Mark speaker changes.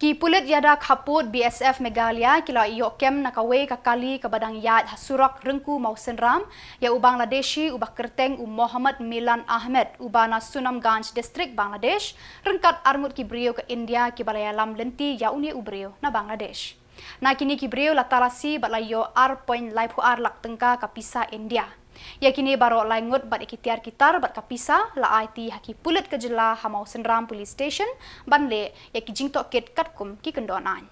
Speaker 1: Ki pulit iada khappud BSF Meghalaya kila kem na kawei kakali ke badang iaid Surok Ryngku-Mawsynram ya u Bangladeshi u kyrteng u Mohmmad Milan Ahamed u bana Sunamganj distrik Bangladesh ryngkat arngut ki briew ke India ki ialam lynti ya uni u briew na Bangladesh. Na kini ki briew la talasi bat layo laipu lak tyngka ka pisa India. Ya kini baroh ngut bat tiar kitar bat ka pisa la aiti haki pulit ke Jylla Mawsynram Police Station banle ya ki jingtohkit katkum ki kendonan.